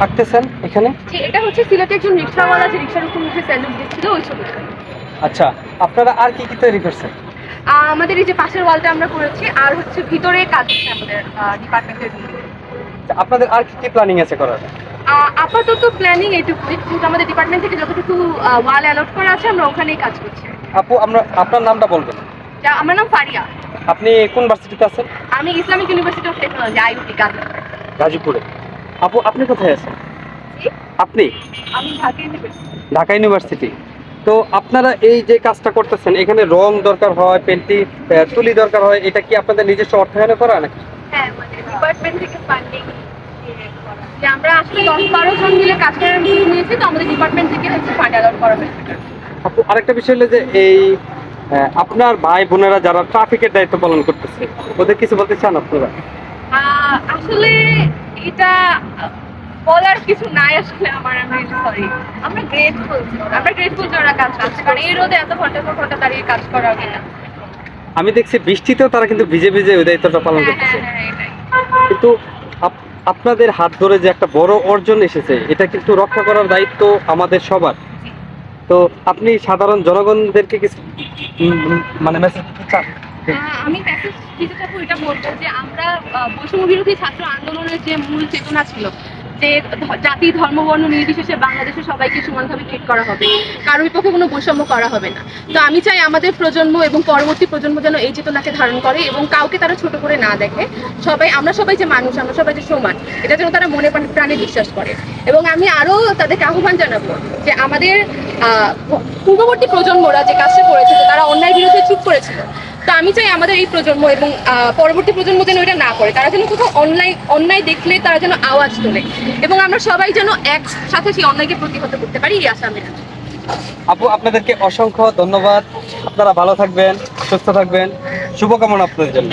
আঁকতেছেন এখানে? জি, এটা হচ্ছে সিলেটে একজন রিকশাওয়ালা যে রিকশার উপর উঠে স্যালুট দিচ্ছিল ওই ছবিটা। আচ্ছা, আপনারা আর কি কি তৈরি করছেন? আমাদের এই যে পাশের ওয়ালটা আমরা করেছি, আর হচ্ছে ভিতরে কাজ হচ্ছে আমাদের ডিপার্টমেন্টের। আপনাদের আর কি কি প্ল্যানিং আছে করার? আপাতত প্ল্যানিং এইটুকুই, কিন্তু আমাদের ডিপার্টমেন্ট থেকে যতটুকু ওয়াল অ্যালট করা আছে আমরা ওখানেই কাজ করছি। আপু, আপনার নামটা বলবেন? আমার নাম ফারিয়া। আপনি কোন ভার্সিটিতে আছেন? আমি Islamic university of technology, IUT গাজীপুরে। আপু, আপনি কোথায় আছেন? আপনি? আমি ঢাকা ইউনিভার্সিটি। ঢাকা ইউনিভার্সিটি। তো আপনারা এই যে কাজটা করতেছেন, এখানে রং দরকার হয়, পেন্টি তুলি দরকার হয়, এটা কি আপনাদের নিজস্ব অর্থায়নে করা নাকি? হ্যাঁ, আমাদের ডিপার্টমেন্ট থেকে ফান্ডিং যে আমরা আসলে 10-12 জন মিলে কাজ করার উদ্যোগ নিয়েছি, তো আমাদের ডিপার্টমেন্ট থেকে হচ্ছে ফান্ড অ্যালট করা হয়েছে। আপু, আরেকটা বিষয় হলো যে এই আপনার ভাই বোনেরা যারা ট্রাফিকের দায়িত্ব পালন করতেছে, ওদের কিছু বলতে চান আপনারা? আসলে এটা বলার কিছু নাই আসলে আমার, আমি সরি। আমরা গ্রেটফুল যে ওরা কাজ করছে, কারণ এই রোদে এত ঘন্টা পর ঘন্টা দাঁড়িয়ে কাজ করা হবে না। আমি দেখছি বৃষ্টিতেও তারা কিন্তু ভিজে ভিজে ওই দায়িত্বটা পালন করতেছে। কিন্তু আপনাদের হাত ধরে যে একটা বড় অর্জন এসেছে, এটা কিন্তু রক্ষা করার দায়িত্ব আমাদের সবার। তো আপনি সাধারণ জনগণদেরকে কিছু মানে মেসেজ দিতে চান? আমি মেসেজ দিতে চাবো, এটা বলবো যে আমরা বৈষম্য বিরোধী ছাত্র আন্দোলনের যে মূল চেতনা ছিল যে জাতি ধর্ম বর্ণ নির্বিশেষে বাংলাদেশে সবাইকে সমানভাবে ট্রিট করা হবে, কারোর পক্ষে কোনো বৈষম্য করা হবে না। তো আমি চাই আমাদের প্রজন্ম এবং পরবর্তী প্রজন্ম যেন এই চেতনাকে ধারণ করে এবং কাউকে তারা ছোট করে না দেখে। আমরা সবাই যে মানুষ, আমরা সবাই যে সমান, এটা যেন তারা মনে প্রাণে বিশ্বাস করে। এবং আমি আরও তাদেরকে আহ্বান জানাবো যে আমাদের পূর্ববর্তী প্রজন্মরা যে কাজটা করেছে, যে তারা অন্যায়ের বিরুদ্ধে চুপ করেছিল, তো আমি চাই আমাদের এই প্রজন্ম এবং পরবর্তী প্রজন্ম যেন এটা না করে। তারা যেন কোথাও অন্যায় দেখলে তারা যেন আওয়াজ তোলে এবং আমরা সবাই যেন একসাথে সেই অন্যায়কে প্রতিহত করতে পারি, এই আশা আমি রাখি। আপু, আপনাদেরকে অসংখ্য ধন্যবাদ। আপনারা ভালো থাকবেন, সুস্থ থাকবেন, শুভকামনা আপনাদের জন্য।